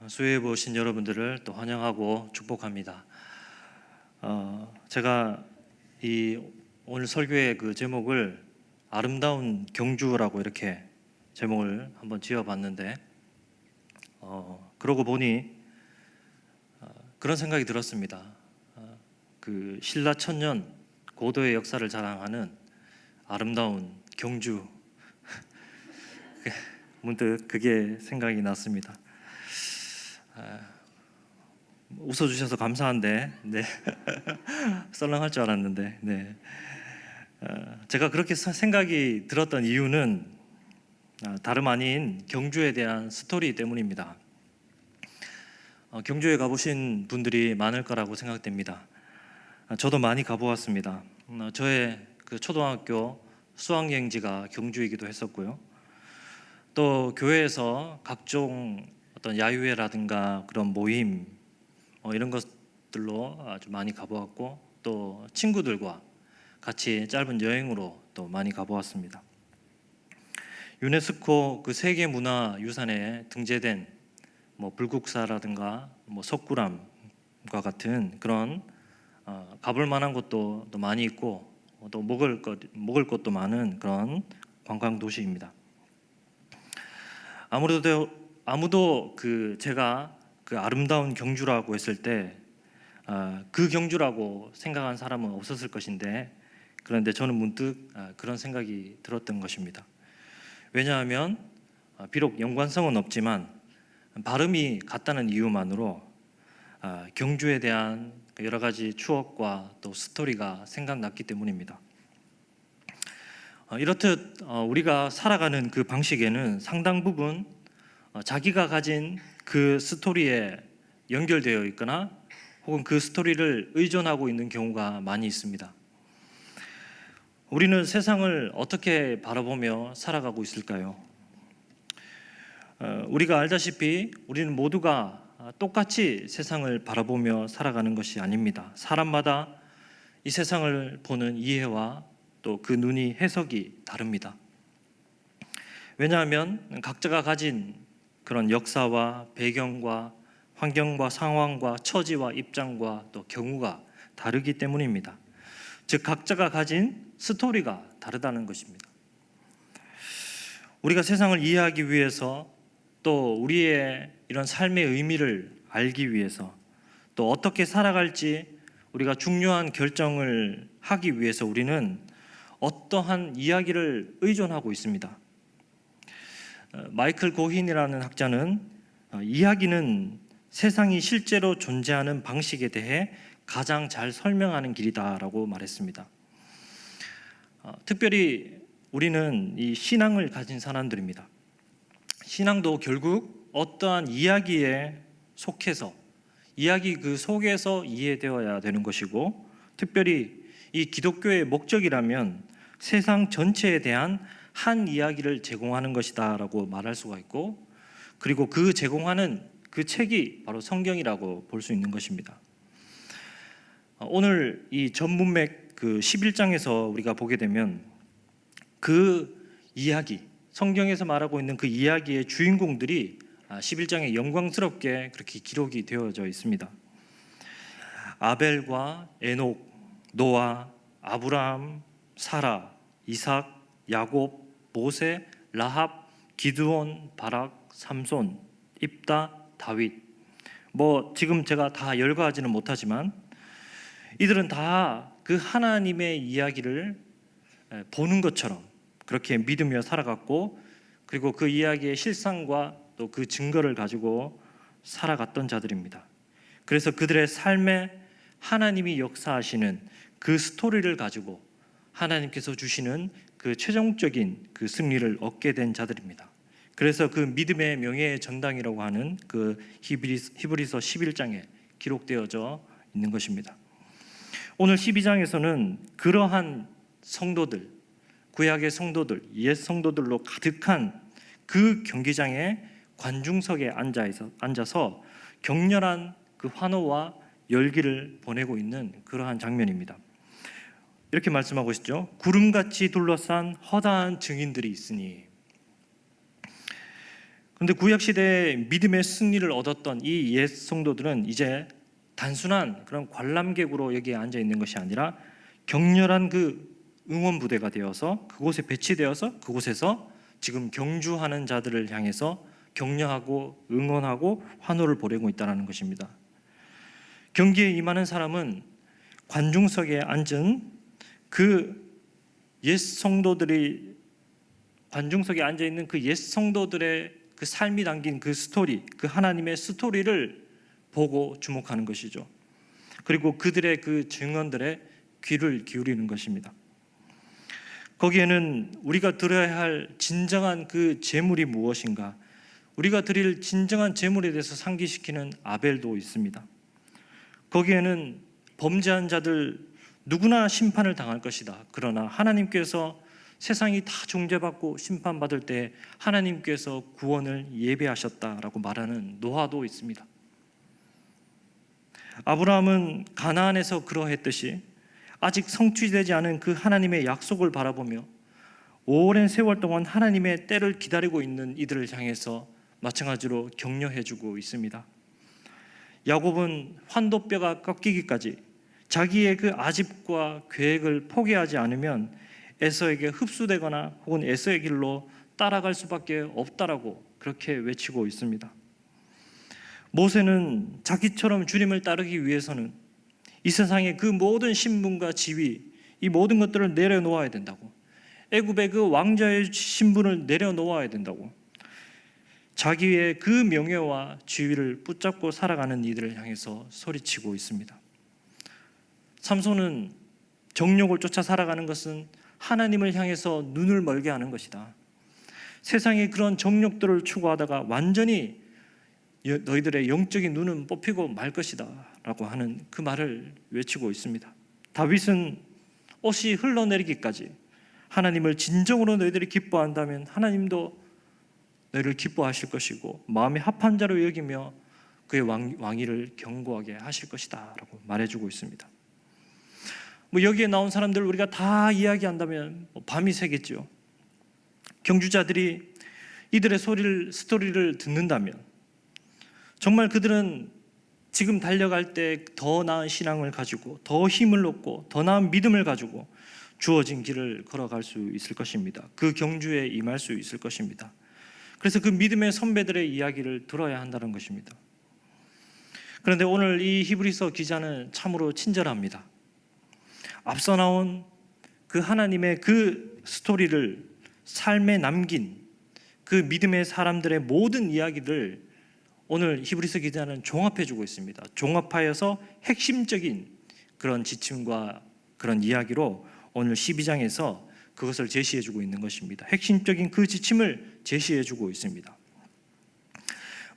수요일에 오신 여러분들을 또 환영하고 축복합니다. 제가 이 오늘 설교의 그 제목을 아름다운 경주라고 이렇게 제목을 한번 지어봤는데, 그러고 보니 그런 생각이 들었습니다. 그 신라 천년 고도의 역사를 자랑하는 아름다운 경주, 문득 그게 생각이 났습니다. 웃어주셔서 감사한데, 네. 썰렁할 줄 알았는데, 네. 제가 그렇게 생각이 들었던 이유는 다름 아닌 경주에 대한 스토리 때문입니다. 경주에 가보신 분들이 많을 거라고 생각됩니다. 저도 많이 가보았습니다. 저의 그 초등학교 수학여행지가 경주이기도 했었고요. 또 교회에서 각종 어떤 야유회라든가 그런 모임 이런 것들로 아주 많이 가보았고, 또 친구들과 같이 짧은 여행으로 또 많이 가보았습니다. 유네스코 그 세계문화유산에 등재된 불국사라든가 석굴암과 같은 그런 가볼 만한 곳도 또 많이 있고, 또 먹을 것도 많은 그런 관광 도시입니다. 아무도 제가 그 아름다운 경주라고 했을 때 그 경주라고 생각한 사람은 없었을 것인데, 그런데 저는 문득 그런 생각이 들었던 것입니다. 왜냐하면 비록 연관성은 없지만 발음이 같다는 이유만으로 경주에 대한 여러 가지 추억과 또 스토리가 생각났기 때문입니다. 이렇듯 우리가 살아가는 그 방식에는 상당 부분 자기가 가진 그 스토리에 연결되어 있거나 혹은 그 스토리를 의존하고 있는 경우가 많이 있습니다. 우리는 세상을 어떻게 바라보며 살아가고 있을까요? 우리가 알다시피 우리는 모두가 똑같이 세상을 바라보며 살아가는 것이 아닙니다. 사람마다 이 세상을 보는 이해와 또 그 눈이 해석이 다릅니다. 왜냐하면 각자가 가진 그런 역사와 배경과 환경과 상황과 처지와 입장과 또 경우가 다르기 때문입니다. 즉 각자가 가진 스토리가 다르다는 것입니다. 우리가 세상을 이해하기 위해서, 또 우리의 이런 삶의 의미를 알기 위해서, 또 어떻게 살아갈지 우리가 중요한 결정을 하기 위해서 우리는 어떠한 이야기를 의존하고 있습니다. 마이클 고힌이라는 학자는 이야기는 세상이 실제로 존재하는 방식에 대해 가장 잘 설명하는 길이다라고 말했습니다. 특별히 우리는 이 신앙을 가진 사람들입니다. 신앙도 결국 어떠한 이야기에 속해서, 이야기 그 속에서 이해되어야 되는 것이고, 특별히 이 기독교의 목적이라면 세상 전체에 대한 한 이야기를 제공하는 것이다 라고 말할 수가 있고, 그리고 그 제공하는 그 책이 바로 성경이라고 볼 수 있는 것입니다. 오늘 이 전문맥 그 11장에서 우리가 보게 되면 그 이야기, 성경에서 말하고 있는 그 이야기의 주인공들이 11장에 영광스럽게 그렇게 기록이 되어져 있습니다. 아벨과 에녹, 노아, 아브라함, 사라, 이삭, 야곱, 모세, 라합, 기드온, 바락, 삼손, 입다, 다윗. 지금 제가 다 열거하지는 못하지만 이들은 다 그 하나님의 이야기를 보는 것처럼 그렇게 믿으며 살아갔고, 그리고 그 이야기의 실상과 또 그 증거를 가지고 살아갔던 자들입니다. 그래서 그들의 삶에 하나님이 역사하시는 그 스토리를 가지고 하나님께서 주시는 그 최종적인 그 승리를 얻게 된 자들입니다. 그래서 그 믿음의 명예의 전당이라고 하는 그 히브리서 11장에 기록되어져 있는 것입니다. 오늘 12장에서는 그러한 성도들, 구약의 성도들, 옛 성도들로 가득한 그 경기장의 관중석에 앉아서 격렬한 그 환호와 열기를 보내고 있는 그러한 장면입니다. 이렇게 말씀하고 있죠. 구름같이 둘러싼 허다한 증인들이 있으니, 그런데 구약 시대에 믿음의 승리를 얻었던 이 옛 성도들은 이제 단순한 그런 관람객으로 여기에 앉아 있는 것이 아니라 격렬한 그 응원 부대가 되어서 그곳에 배치되어서 그곳에서 지금 경주하는 자들을 향해서 격려하고 응원하고 환호를 보내고 있다는 것입니다. 경기에 임하는 사람은 관중석에 앉은 그 옛 성도들이 관중석에 앉아 있는 그 옛 성도들의 그 삶이 담긴 그 스토리, 그 하나님의 스토리를 보고 주목하는 것이죠. 그리고 그들의 그 증언들에 귀를 기울이는 것입니다. 거기에는 우리가 드려야 할 진정한 그 제물이 무엇인가, 우리가 드릴 진정한 제물에 대해서 상기시키는 아벨도 있습니다. 거기에는 범죄한 자들 누구나 심판을 당할 것이다. 그러나 하나님께서 세상이 다 종죄받고 심판받을 때 하나님께서 구원을 예배하셨다라고 말하는 노하도 있습니다. 아브라함은 가나안에서 그러했듯이 아직 성취되지 않은 그 하나님의 약속을 바라보며 오랜 세월 동안 하나님의 때를 기다리고 있는 이들을 향해서 마찬가지로 격려해주고 있습니다. 야곱은 환도뼈가 꺾이기까지 자기의 그 아집과 계획을 포기하지 않으면 에서에게 흡수되거나 혹은 에서의 길로 따라갈 수밖에 없다라고 그렇게 외치고 있습니다. 모세는 자기처럼 주님을 따르기 위해서는 이 세상의 그 모든 신분과 지위, 이 모든 것들을 내려놓아야 된다고, 애굽의 그 왕자의 신분을 내려놓아야 된다고, 자기의 그 명예와 지위를 붙잡고 살아가는 이들을 향해서 소리치고 있습니다. 삼손은 정욕을 쫓아 살아가는 것은 하나님을 향해서 눈을 멀게 하는 것이다. 세상의 그런 정욕들을 추구하다가 완전히 너희들의 영적인 눈은 뽑히고 말 것이다 라고 하는 그 말을 외치고 있습니다. 다윗은 옷이 흘러내리기까지 하나님을 진정으로 너희들이 기뻐한다면 하나님도 너희를 기뻐하실 것이고 마음에 합한 자로 여기며 그의 왕위를 견고하게 하실 것이다 라고 말해주고 있습니다. 여기에 나온 사람들 우리가 다 이야기한다면 밤이 새겠죠. 경주자들이 이들의 스토리를 듣는다면 정말 그들은 지금 달려갈 때 더 나은 신앙을 가지고 더 힘을 얻고 더 나은 믿음을 가지고 주어진 길을 걸어갈 수 있을 것입니다. 그 경주에 임할 수 있을 것입니다. 그래서 그 믿음의 선배들의 이야기를 들어야 한다는 것입니다. 그런데 오늘 이 히브리서 기자는 참으로 친절합니다. 앞서 나온 그 하나님의 그 스토리를 삶에 남긴 그 믿음의 사람들의 모든 이야기를 오늘 히브리서 기자는 종합해주고 있습니다. 종합하여서 핵심적인 그런 지침과 그런 이야기로 오늘 12장에서 그것을 제시해주고 있는 것입니다. 핵심적인 그 지침을 제시해주고 있습니다.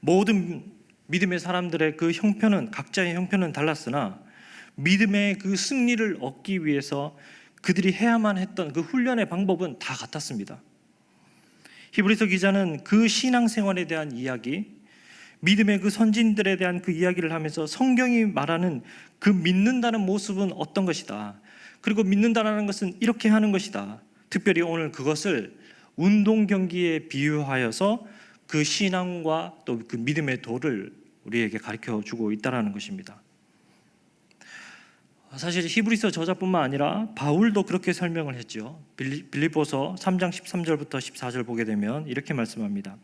모든 믿음의 사람들의 그 형편은 각자의 형편은 달랐으나 믿음의 그 승리를 얻기 위해서 그들이 해야만 했던 그 훈련의 방법은 다 같았습니다. 히브리서 기자는 그 신앙생활에 대한 이야기, 믿음의 그 선진들에 대한 그 이야기를 하면서 성경이 말하는 그 믿는다는 모습은 어떤 것이다, 그리고 믿는다는 것은 이렇게 하는 것이다, 특별히 오늘 그것을 운동 경기에 비유하여서 그 신앙과 또 그 믿음의 도를 우리에게 가르쳐 주고 있다는 것입니다. 사실 히브리서 저자뿐만 아니라 바울도 그렇게 설명을 했죠. 빌립보서 3장 13절부터 14절 보게 되면 이렇게 말씀합니다.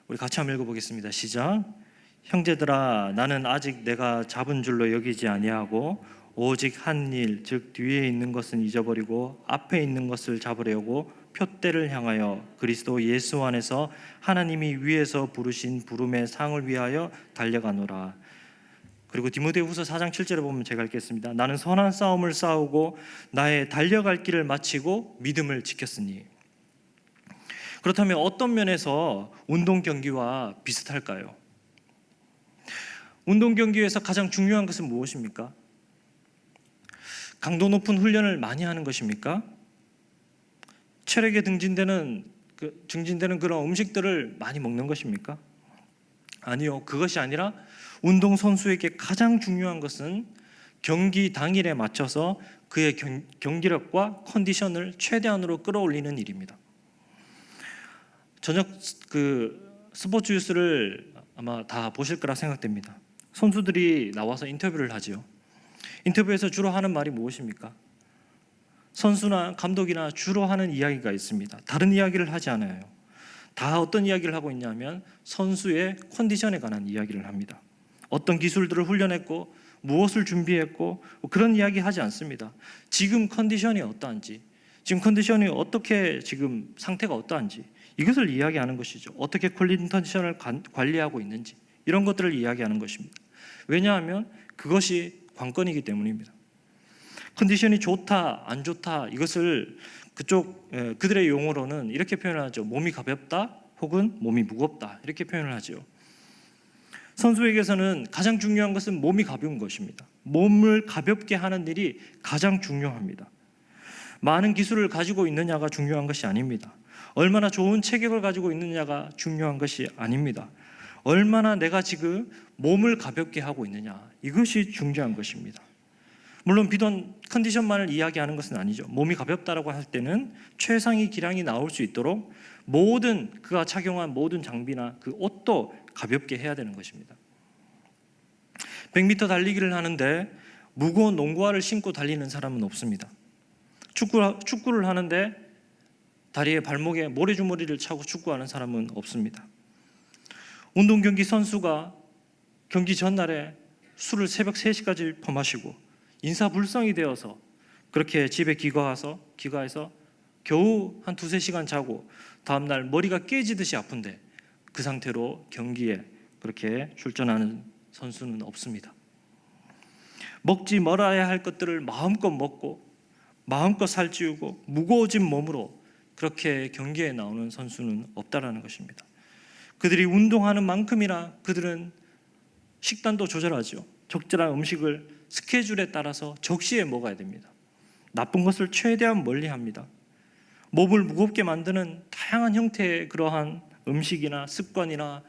우리 같이 한번 읽어보겠습니다. 시작. 형제들아, 나는 아직 내가 잡은 줄로 여기지 아니하고 오직 한 일, 즉 뒤에 있는 것은 잊어버리고 앞에 있는 것을 잡으려고 표대를 향하여 그리스도 예수 안에서 하나님이 위에서 부르신 부름의 상을 위하여 달려가노라. 그리고 디모데후서 4장 7절에 보면 제가 읽겠습니다. 나는 선한 싸움을 싸우고 나의 달려갈 길을 마치고 믿음을 지켰으니. 그렇다면 어떤 면에서 운동 경기와 비슷할까요? 운동 경기에서 가장 중요한 것은 무엇입니까? 강도 높은 훈련을 많이 하는 것입니까? 체력에 증진되는 그런 음식들을 많이 먹는 것입니까? 아니요, 그것이 아니라 운동선수에게 가장 중요한 것은 경기 당일에 맞춰서 그의 경기력과 컨디션을 최대한으로 끌어올리는 일입니다. 저녁 스포츠 뉴스를 아마 다 보실 거라 생각됩니다. 선수들이 나와서 인터뷰를 하지요. 인터뷰에서 주로 하는 말이 무엇입니까? 선수나 감독이나 주로 하는 이야기가 있습니다. 다른 이야기를 하지 않아요. 다 어떤 이야기를 하고 있냐면 선수의 컨디션에 관한 이야기를 합니다. 어떤 기술들을 훈련했고 무엇을 준비했고 그런 이야기 하지 않습니다. 지금 컨디션이 어떠한지, 지금 컨디션이 어떻게 지금 상태가 어떠한지 이것을 이야기하는 것이죠. 어떻게 컨디션을 관리하고 있는지 이런 것들을 이야기하는 것입니다. 왜냐하면 그것이 관건이기 때문입니다. 컨디션이 좋다 안 좋다 이것을 그들의 용어로는 이렇게 표현하죠. 몸이 가볍다 혹은 몸이 무겁다 이렇게 표현을 하죠. 선수에게서는 가장 중요한 것은 몸이 가벼운 것입니다. 몸을 가볍게 하는 일이 가장 중요합니다. 많은 기술을 가지고 있느냐가 중요한 것이 아닙니다. 얼마나 좋은 체격을 가지고 있느냐가 중요한 것이 아닙니다. 얼마나 내가 지금 몸을 가볍게 하고 있느냐 이것이 중요한 것입니다. 물론 비단 컨디션만을 이야기하는 것은 아니죠. 몸이 가볍다라고 할 때는 최상의 기량이 나올 수 있도록 모든 그가 착용한 모든 장비나 그 옷도 가볍게 해야 되는 것입니다. 100m 달리기를 하는데 무거운 농구화를 신고 달리는 사람은 없습니다. 축구를 하는데 다리에 발목에 모래주머니를 차고 축구하는 사람은 없습니다. 운동 경기 선수가 경기 전날에 술을 새벽 3시까지 퍼마시고 인사불성이 되어서 그렇게 집에 귀가해서 겨우 한 2-3시간 자고 다음날 머리가 깨지듯이 아픈데 그 상태로 경기에 그렇게 출전하는 선수는 없습니다. 먹지 말아야 할 것들을 마음껏 먹고 마음껏 살찌우고 무거워진 몸으로 그렇게 경기에 나오는 선수는 없다라는 것입니다. 그들이 운동하는 만큼이나 그들은 식단도 조절하죠. 적절한 음식을 스케줄에 따라서 적시에 먹어야 됩니다. 나쁜 것을 최대한 멀리합니다. 몸을 무겁게 만드는 다양한 형태의 그러한 음식이나 습관이나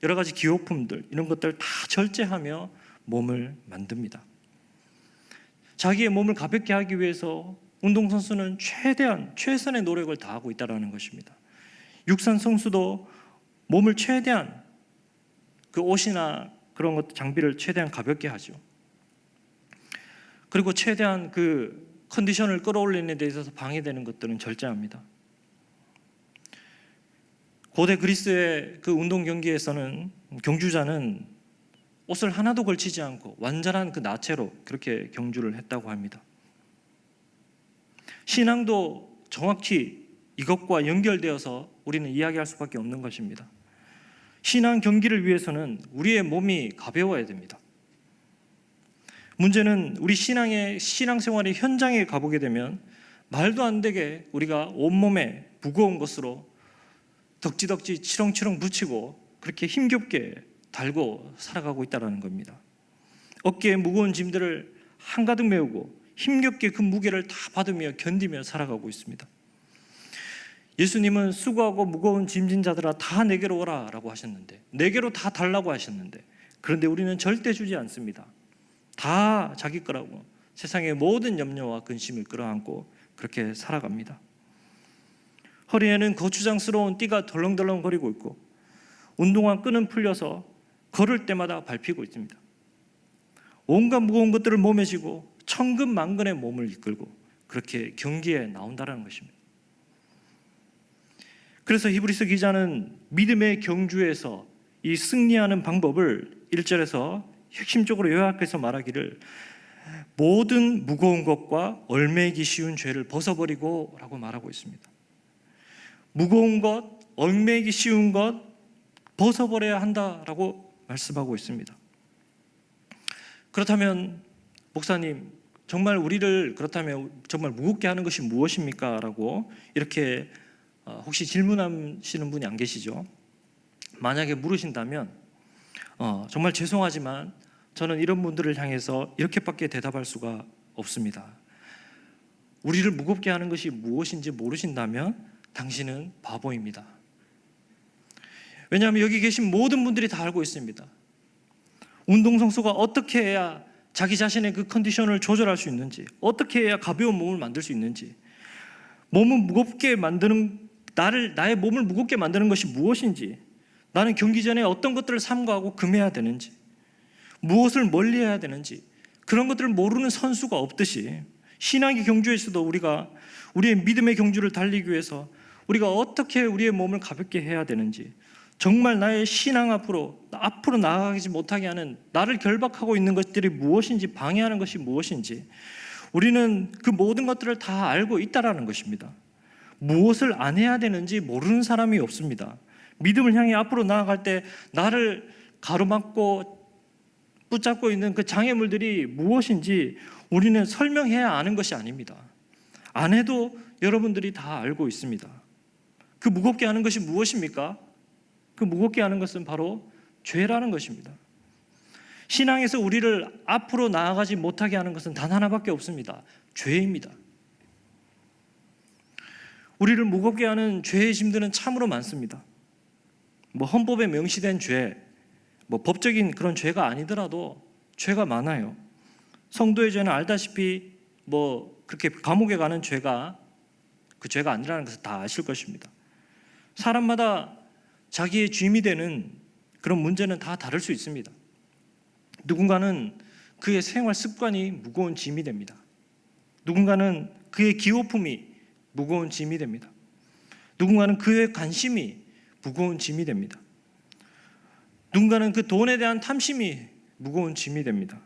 여러 가지 기호품들 이런 것들 다 절제하며 몸을 만듭니다. 자기의 몸을 가볍게 하기 위해서 운동선수는 최대한 최선의 노력을 다하고 있다는 것입니다. 육상 선수도 몸을 최대한 그 옷이나 그런 것 장비를 최대한 가볍게 하죠. 그리고 최대한 그 컨디션을 끌어올리는 데 있어서 방해되는 것들은 절제합니다. 고대 그리스의 그 운동 경기에서는 경주자는 옷을 하나도 걸치지 않고 완전한 그 나체로 그렇게 경주를 했다고 합니다. 신앙도 정확히 이것과 연결되어서 우리는 이야기할 수밖에 없는 것입니다. 신앙 경기를 위해서는 우리의 몸이 가벼워야 됩니다. 문제는 우리 신앙생활의 현장에 가보게 되면 말도 안 되게 우리가 온몸에 무거운 것으로 덕지덕지 치렁치렁 붙이고 그렇게 힘겹게 달고 살아가고 있다는 겁니다. 어깨에 무거운 짐들을 한가득 메우고 힘겹게 그 무게를 다 받으며 견디며 살아가고 있습니다. 예수님은 수고하고 무거운 짐진 자들아 다 내게로 오라 라고 하셨는데 내게로 다 달라고 하셨는데 그런데 우리는 절대 주지 않습니다. 다 자기 거라고 세상의 모든 염려와 근심을 끌어안고 그렇게 살아갑니다. 허리에는 거추장스러운 띠가 덜렁덜렁거리고 있고 운동화 끈은 풀려서 걸을 때마다 밟히고 있습니다. 온갖 무거운 것들을 몸에 지고 천근만근의 몸을 이끌고 그렇게 경기에 나온다는 것입니다. 그래서 히브리서 기자는 믿음의 경주에서 이 승리하는 방법을 1절에서 핵심적으로 요약해서 말하기를 모든 무거운 것과 얽매이기 쉬운 죄를 벗어버리고 라고 말하고 있습니다. 무거운 것, 얽매이기 쉬운 것 벗어버려야 한다라고 말씀하고 있습니다. 그렇다면 목사님 정말 우리를 그렇다면 정말 무겁게 하는 것이 무엇입니까? 라고 이렇게 혹시 질문하시는 분이 안 계시죠? 만약에 물으신다면 정말 죄송하지만 저는 이런 분들을 향해서 이렇게밖에 대답할 수가 없습니다. 우리를 무겁게 하는 것이 무엇인지 모르신다면 당신은 바보입니다. 왜냐하면 여기 계신 모든 분들이 다 알고 있습니다. 운동선수가 어떻게 해야 자기 자신의 그 컨디션을 조절할 수 있는지, 어떻게 해야 가벼운 몸을 만들 수 있는지, 나의 몸을 무겁게 만드는 것이 무엇인지, 나는 경기 전에 어떤 것들을 삼가하고 금해야 되는지, 무엇을 멀리해야 되는지 그런 것들을 모르는 선수가 없듯이 신앙의 경주에서도 우리가 우리의 믿음의 경주를 달리기 위해서 우리가 어떻게 우리의 몸을 가볍게 해야 되는지, 정말 나의 신앙 앞으로 나아가지 못하게 하는, 나를 결박하고 있는 것들이 무엇인지, 방해하는 것이 무엇인지 우리는 그 모든 것들을 다 알고 있다라는 것입니다. 무엇을 안 해야 되는지 모르는 사람이 없습니다. 믿음을 향해 앞으로 나아갈 때 나를 가로막고 붙잡고 있는 그 장애물들이 무엇인지 우리는 설명해야 아는 것이 아닙니다. 안 해도 여러분들이 다 알고 있습니다. 그 무겁게 하는 것이 무엇입니까? 그 무겁게 하는 것은 바로 죄라는 것입니다. 신앙에서 우리를 앞으로 나아가지 못하게 하는 것은 단 하나밖에 없습니다. 죄입니다. 우리를 무겁게 하는 죄의 짐들은 참으로 많습니다. 헌법에 명시된 죄, 법적인 그런 죄가 아니더라도 죄가 많아요. 성도의 죄는 알다시피 그렇게 감옥에 가는 죄가 그 죄가 아니라는 것을 다 아실 것입니다. 사람마다 자기의 짐이 되는 그런 문제는 다 다를 수 있습니다. 누군가는 그의 생활 습관이 무거운 짐이 됩니다. 누군가는 그의 기호품이 무거운 짐이 됩니다. 누군가는 그의 관심이 무거운 짐이 됩니다. 누군가는 그 돈에 대한 탐심이 무거운 짐이 됩니다.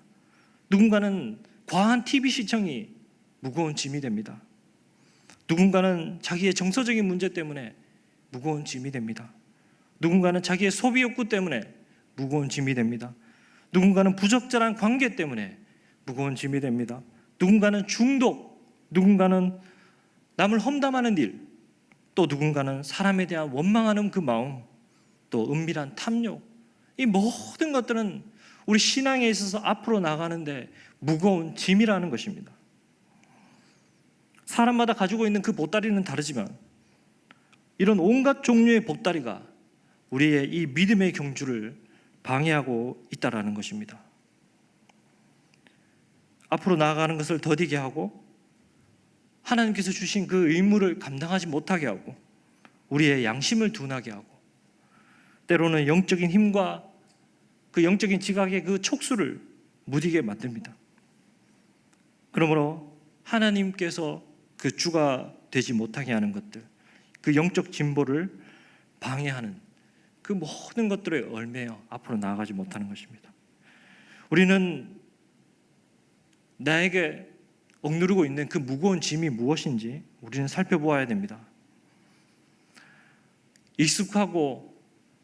누군가는 과한 TV 시청이 무거운 짐이 됩니다. 누군가는 자기의 정서적인 문제 때문에 무거운 짐이 됩니다. 누군가는 자기의 소비 욕구 때문에 무거운 짐이 됩니다. 누군가는 부적절한 관계 때문에 무거운 짐이 됩니다. 누군가는 중독, 누군가는 남을 험담하는 일, 또 누군가는 사람에 대한 원망하는 그 마음, 또 은밀한 탐욕, 이 모든 것들은 우리 신앙에 있어서 앞으로 나가는데 무거운 짐이라는 것입니다. 사람마다 가지고 있는 그 보따리는 다르지만 이런 온갖 종류의 보따리가 우리의 이 믿음의 경주를 방해하고 있다라는 것입니다. 앞으로 나아가는 것을 더디게 하고 하나님께서 주신 그 의무를 감당하지 못하게 하고 우리의 양심을 둔하게 하고 때로는 영적인 힘과 그 영적인 지각의 그 촉수를 무디게 만듭니다. 그러므로 하나님께서 그 주가 되지 못하게 하는 것들, 그 영적 진보를 방해하는 그 모든 것들에 얽매여 앞으로 나아가지 못하는 것입니다. 우리는 나에게 억누르고 있는 그 무거운 짐이 무엇인지 우리는 살펴보아야 됩니다. 익숙하고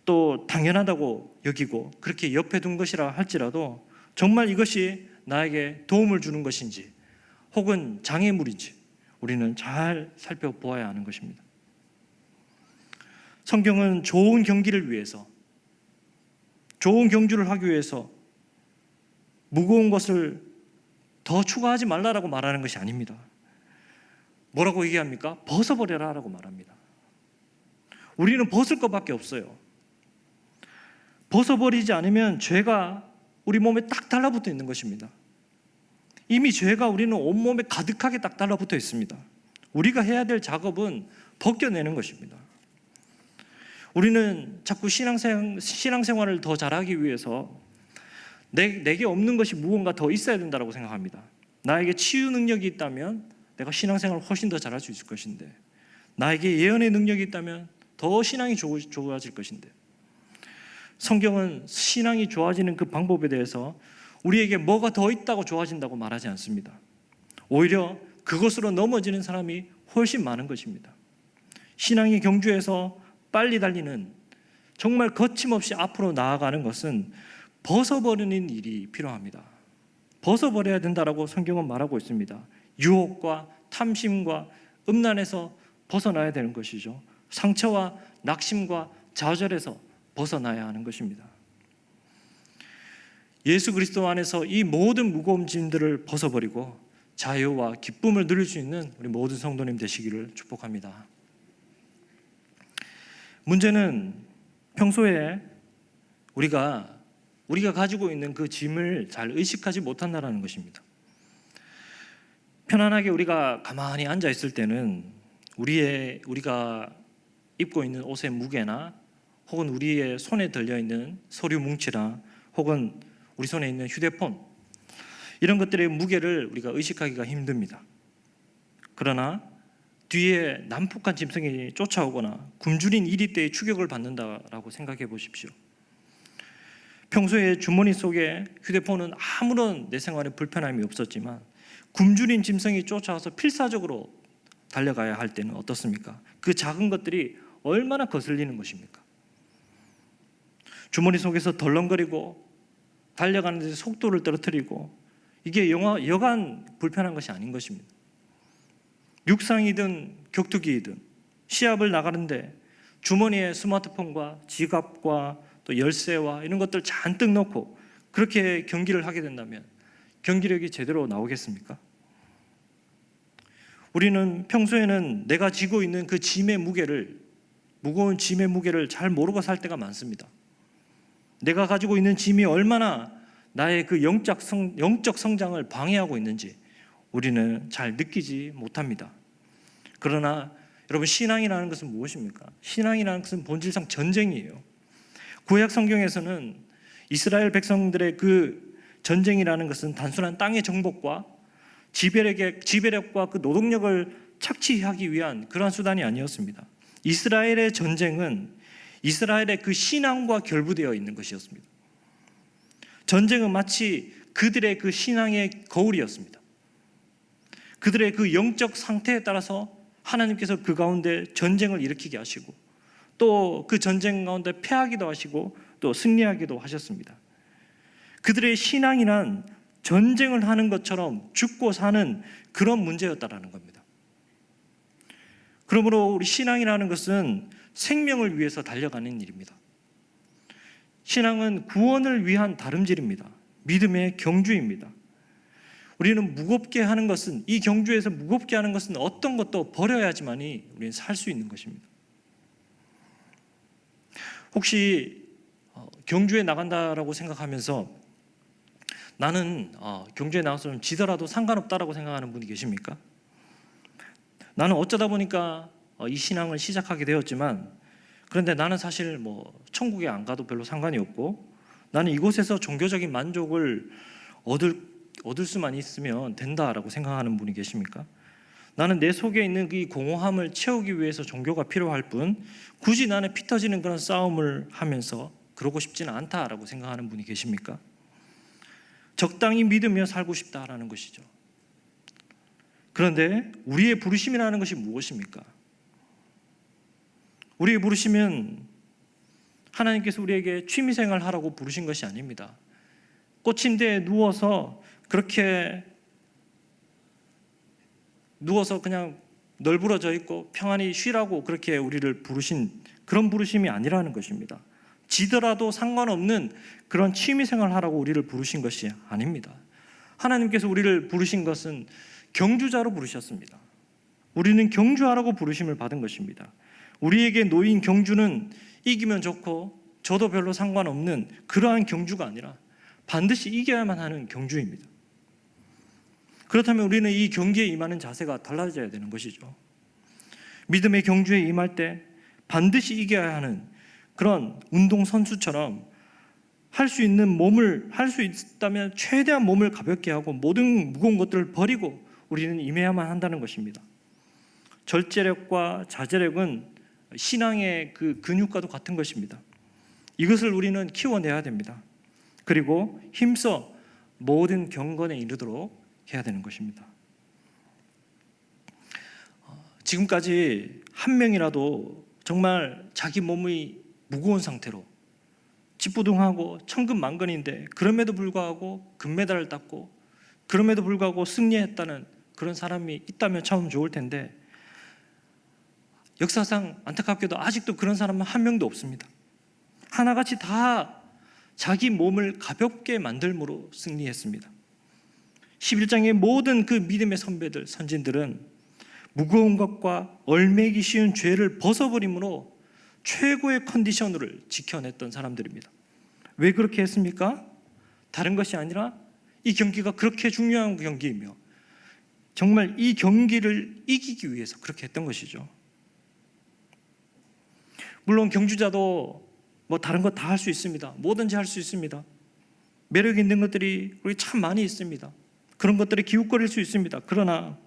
또 당연하다고 여기고 그렇게 옆에 둔 것이라 할지라도 정말 이것이 나에게 도움을 주는 것인지 혹은 장애물인지 우리는 잘 살펴보아야 하는 것입니다. 성경은 좋은 경기를 위해서, 좋은 경주를 하기 위해서 무거운 것을 더 추가하지 말라라고 말하는 것이 아닙니다. 뭐라고 얘기합니까? 벗어버려라라고 말합니다. 우리는 벗을 것밖에 없어요. 벗어버리지 않으면 죄가 우리 몸에 딱 달라붙어 있는 것입니다. 이미 죄가 우리는 온몸에 가득하게 딱 달라붙어 있습니다. 우리가 해야 될 작업은 벗겨내는 것입니다. 우리는 자꾸 신앙생활을 더 잘하기 위해서 내게 없는 것이 무언가 더 있어야 된다고 생각합니다. 나에게 치유 능력이 있다면 내가 신앙생활을 훨씬 더 잘할 수 있을 것인데, 나에게 예언의 능력이 있다면 더 신앙이 좋아질 것인데, 성경은 신앙이 좋아지는 그 방법에 대해서 우리에게 뭐가 더 있다고 좋아진다고 말하지 않습니다. 오히려 그것으로 넘어지는 사람이 훨씬 많은 것입니다. 신앙의 경주에서 빨리 달리는, 정말 거침없이 앞으로 나아가는 것은 벗어버리는 일이 필요합니다. 벗어버려야 된다라고 성경은 말하고 있습니다. 유혹과 탐심과 음란에서 벗어나야 되는 것이죠. 상처와 낙심과 좌절에서 벗어나야 하는 것입니다. 예수 그리스도 안에서 이 모든 무거운 짐들을 벗어버리고 자유와 기쁨을 누릴 수 있는 우리 모든 성도님 되시기를 축복합니다. 문제는 평소에 우리가 가지고 있는 그 짐을 잘 의식하지 못한다는 것입니다. 편안하게 우리가 가만히 앉아 있을 때는 우리가 입고 있는 옷의 무게나 혹은 우리의 손에 들려있는 서류 뭉치나 혹은 우리 손에 있는 휴대폰, 이런 것들의 무게를 우리가 의식하기가 힘듭니다. 그러나 뒤에 난폭한 짐승이 쫓아오거나 굶주린 이리떼의 추격을 받는다라고 생각해 보십시오. 평소에 주머니 속에 휴대폰은 아무런 내 생활에 불편함이 없었지만 굶주린 짐승이 쫓아와서 필사적으로 달려가야 할 때는 어떻습니까? 그 작은 것들이 얼마나 거슬리는 것입니까? 주머니 속에서 덜렁거리고 달려가는 데 속도를 떨어뜨리고, 이게 여간 불편한 것이 아닌 것입니다. 육상이든 격투기이든 시합을 나가는데 주머니에 스마트폰과 지갑과 또 열쇠와 이런 것들 잔뜩 넣고 그렇게 경기를 하게 된다면 경기력이 제대로 나오겠습니까? 우리는 평소에는 내가 지고 있는 그 짐의 무게를, 무거운 짐의 무게를 잘 모르고 살 때가 많습니다. 내가 가지고 있는 짐이 얼마나 나의 그 영적 성장을 방해하고 있는지 우리는 잘 느끼지 못합니다. 그러나 여러분, 신앙이라는 것은 무엇입니까? 신앙이라는 것은 본질상 전쟁이에요. 구약 성경에서는 이스라엘 백성들의 그 전쟁이라는 것은 단순한 땅의 정복과 지배력과 그 노동력을 착취하기 위한 그러한 수단이 아니었습니다. 이스라엘의 전쟁은 이스라엘의 그 신앙과 결부되어 있는 것이었습니다. 전쟁은 마치 그들의 그 신앙의 거울이었습니다. 그들의 그 영적 상태에 따라서 하나님께서 그 가운데 전쟁을 일으키게 하시고 또 그 전쟁 가운데 패하기도 하시고 또 승리하기도 하셨습니다. 그들의 신앙이란 전쟁을 하는 것처럼 죽고 사는 그런 문제였다라는 겁니다. 그러므로 우리 신앙이라는 것은 생명을 위해서 달려가는 일입니다. 신앙은 구원을 위한 다름질입니다. 믿음의 경주입니다. 우리는 무겁게 하는 것은, 이 경주에서 무겁게 하는 것은 어떤 것도 버려야지만이 우리는 살 수 있는 것입니다. 혹시 경주에 나간다라고 생각하면서 나는 경주에 나가서 좀 지더라도 상관없다라고 생각하는 분이 계십니까? 나는 어쩌다 보니까 이 신앙을 시작하게 되었지만, 그런데 나는 사실 천국에 안 가도 별로 상관이 없고 나는 이곳에서 종교적인 만족을 얻을 수만 있으면 된다라고 생각하는 분이 계십니까? 나는 내 속에 있는 이 공허함을 채우기 위해서 종교가 필요할 뿐 굳이 나는 피 터지는 그런 싸움을 하면서 그러고 싶지는 않다라고 생각하는 분이 계십니까? 적당히 믿으며 살고 싶다라는 것이죠. 그런데 우리의 부르심이라는 것이 무엇입니까? 우리의 부르심은 하나님께서 우리에게 취미생활 하라고 부르신 것이 아닙니다. 꽃침대에 누워서 그냥 널브러져 있고 평안히 쉬라고 그렇게 우리를 부르신 그런 부르심이 아니라는 것입니다. 지더라도 상관없는 그런 취미생활 하라고 우리를 부르신 것이 아닙니다. 하나님께서 우리를 부르신 것은 경주자로 부르셨습니다. 우리는 경주하라고 부르심을 받은 것입니다. 우리에게 놓인 경주는 이기면 좋고 저도 별로 상관없는 그러한 경주가 아니라 반드시 이겨야만 하는 경주입니다. 그렇다면 우리는 이 경기에 임하는 자세가 달라져야 되는 것이죠. 믿음의 경주에 임할 때 반드시 이겨야 하는 그런 운동선수처럼 할 수 있다면 최대한 몸을 가볍게 하고 모든 무거운 것들을 버리고 우리는 임해야만 한다는 것입니다. 절제력과 자제력은 신앙의 그 근육과도 같은 것입니다. 이것을 우리는 키워내야 됩니다. 그리고 힘써 모든 경건에 이르도록 해야 되는 것입니다. 지금까지 한 명이라도 정말 자기 몸이 무거운 상태로 찌뿌둥하고 천근만근인데 그럼에도 불구하고 금메달을 땄고 그럼에도 불구하고 승리했다는 그런 사람이 있다면 참 좋을 텐데 역사상 안타깝게도 아직도 그런 사람은 한 명도 없습니다. 하나같이 다 자기 몸을 가볍게 만들므로 승리했습니다. 11장의 모든 그 믿음의 선진들은 무거운 것과 얼매기 쉬운 죄를 벗어버림으로 최고의 컨디션을 지켜냈던 사람들입니다. 왜 그렇게 했습니까? 다른 것이 아니라 이 경기가 그렇게 중요한 경기이며 정말 이 경기를 이기기 위해서 그렇게 했던 것이죠. 물론 경주자도 뭐 다른 거 다 할 수 있습니다. 뭐든지 할 수 있습니다. 매력 있는 것들이 우리 참 많이 있습니다. 그런 것들에 기웃거릴 수 있습니다. 그러나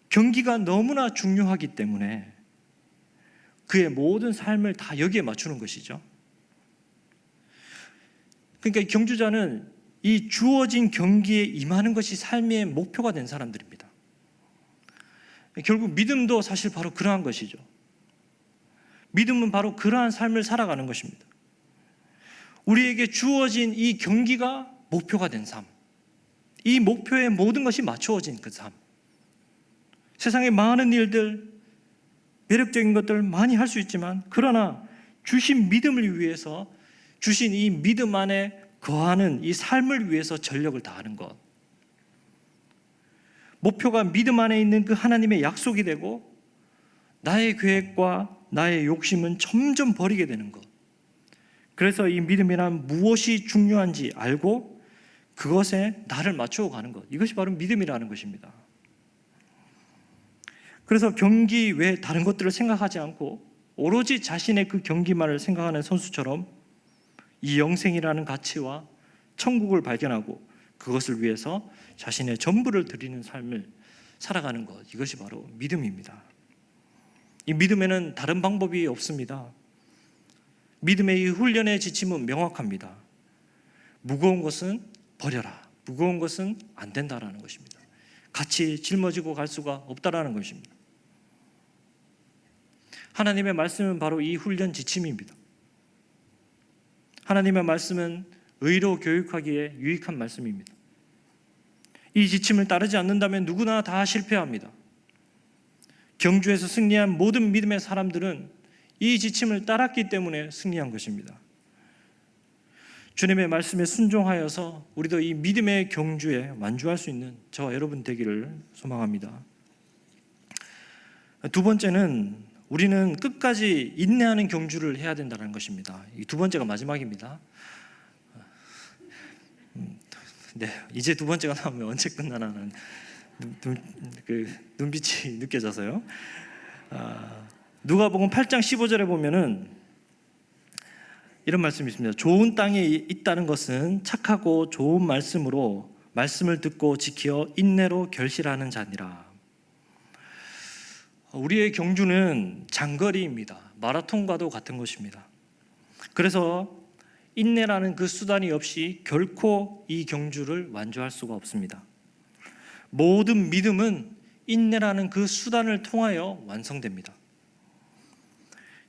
경기가 너무나 중요하기 때문에 그의 모든 삶을 다 여기에 맞추는 것이죠. 그러니까 경주자는 이 주어진 경기에 임하는 것이 삶의 목표가 된 사람들입니다. 결국 믿음도 사실 바로 그러한 것이죠. 믿음은 바로 그러한 삶을 살아가는 것입니다. 우리에게 주어진 이 경기가 목표가 된 삶, 이 목표에 모든 것이 맞추어진 그 삶. 세상의 많은 일들, 매력적인 것들 많이 할 수 있지만 그러나 주신 믿음을 위해서, 주신 이 믿음 안에 거하는 이 삶을 위해서 전력을 다하는 것. 목표가 믿음 안에 있는 그 하나님의 약속이 되고 나의 계획과 나의 욕심은 점점 버리게 되는 것. 그래서 이 믿음이란 무엇이 중요한지 알고 그것에 나를 맞추어 가는 것. 이것이 바로 믿음이라는 것입니다. 그래서 경기 외에 다른 것들을 생각하지 않고 오로지 자신의 그 경기만을 생각하는 선수처럼 이 영생이라는 가치와 천국을 발견하고 그것을 위해서 자신의 전부를 드리는 삶을 살아가는 것. 이것이 바로 믿음입니다. 이 믿음에는 다른 방법이 없습니다. 믿음의 이 훈련의 지침은 명확합니다. 무거운 것은 버려라. 무거운 것은 안 된다라는 것입니다. 같이 짊어지고 갈 수가 없다라는 것입니다. 하나님의 말씀은 바로 이 훈련 지침입니다. 하나님의 말씀은 의로 교육하기에 유익한 말씀입니다. 이 지침을 따르지 않는다면 누구나 다 실패합니다. 경주에서 승리한 모든 믿음의 사람들은 이 지침을 따랐기 때문에 승리한 것입니다. 주님의 말씀에 순종하여서 우리도 이 믿음의 경주에 완주할 수 있는 저와 여러분 되기를 소망합니다. 두 번째는 우리는 끝까지 인내하는 경주를 해야 된다는 것입니다. 이 두 번째가 마지막입니다. 네, 이제 두 번째가 나오면 언제 끝나나는 눈빛이 느껴져서요. 누가복음 8장 15절에 보면은 이런 말씀이 있습니다. 좋은 땅에 있다는 것은 착하고 좋은 말씀으로 말씀을 듣고 지켜 인내로 결실하는 자니라. 우리의 경주는 장거리입니다. 마라톤과도 같은 것입니다. 그래서 인내라는 그 수단이 없이 결코 이 경주를 완주할 수가 없습니다. 모든 믿음은 인내라는 그 수단을 통하여 완성됩니다.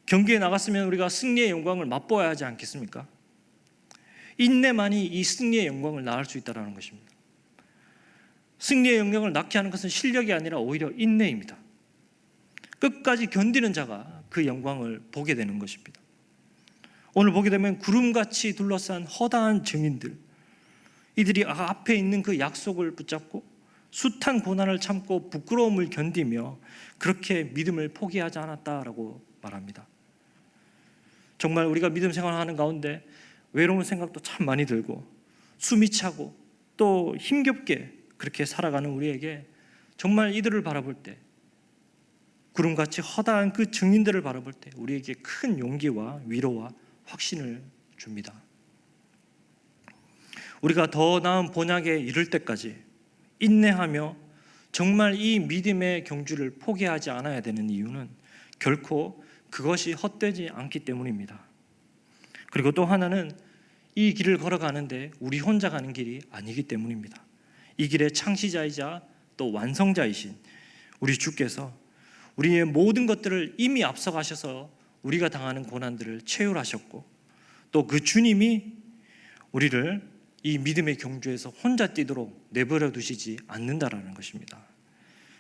경기에 나갔으면 우리가 승리의 영광을 맛보아야 하지 않겠습니까? 인내만이 이 승리의 영광을 낳을 수 있다는 것입니다. 승리의 영광을 낳게 하는 것은 실력이 아니라 오히려 인내입니다. 끝까지 견디는 자가 그 영광을 보게 되는 것입니다. 오늘 보게 되면 구름같이 둘러싼 허다한 증인들, 이들이 앞에 있는 그 약속을 붙잡고 숱한 고난을 참고 부끄러움을 견디며 그렇게 믿음을 포기하지 않았다라고 말합니다. 정말 우리가 믿음 생활하는 가운데 외로운 생각도 참 많이 들고 숨이 차고 또 힘겹게 그렇게 살아가는 우리에게 정말 이들을 바라볼 때, 구름같이 허다한 그 증인들을 바라볼 때 우리에게 큰 용기와 위로와 확신을 줍니다. 우리가 더 나은 본향에 이를 때까지 인내하며 정말 이 믿음의 경주를 포기하지 않아야 되는 이유는 결코 그것이 헛되지 않기 때문입니다. 그리고 또 하나는 이 길을 걸어가는데 우리 혼자 가는 길이 아니기 때문입니다. 이 길의 창시자이자 또 완성자이신 우리 주께서 우리의 모든 것들을 이미 앞서가셔서 우리가 당하는 고난들을 체휼하셨고 또 그 주님이 우리를 이 믿음의 경주에서 혼자 뛰도록 내버려 두시지 않는다라는 것입니다.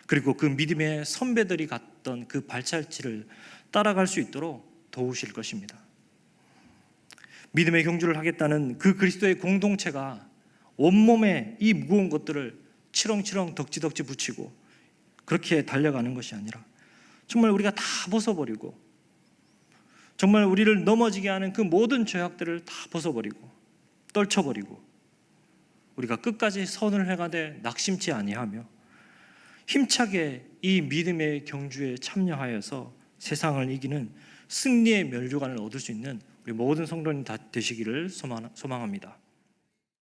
그리고 그 믿음의 선배들이 갔던 그 발자취를 따라갈 수 있도록 도우실 것입니다. 믿음의 경주를 하겠다는 그 그리스도의 공동체가 온몸에 이 무거운 것들을 치렁치렁 덕지덕지 붙이고 그렇게 달려가는 것이 아니라 정말 우리가 다 벗어버리고 정말 우리를 넘어지게 하는 그 모든 죄악들을 다 벗어버리고 떨쳐버리고 우리가 끝까지 선을 행하되 낙심치 아니하며 힘차게 이 믿음의 경주에 참여하여서 세상을 이기는 승리의 면류관을 얻을 수 있는 우리 모든 성도님 다 되시기를 소망합니다.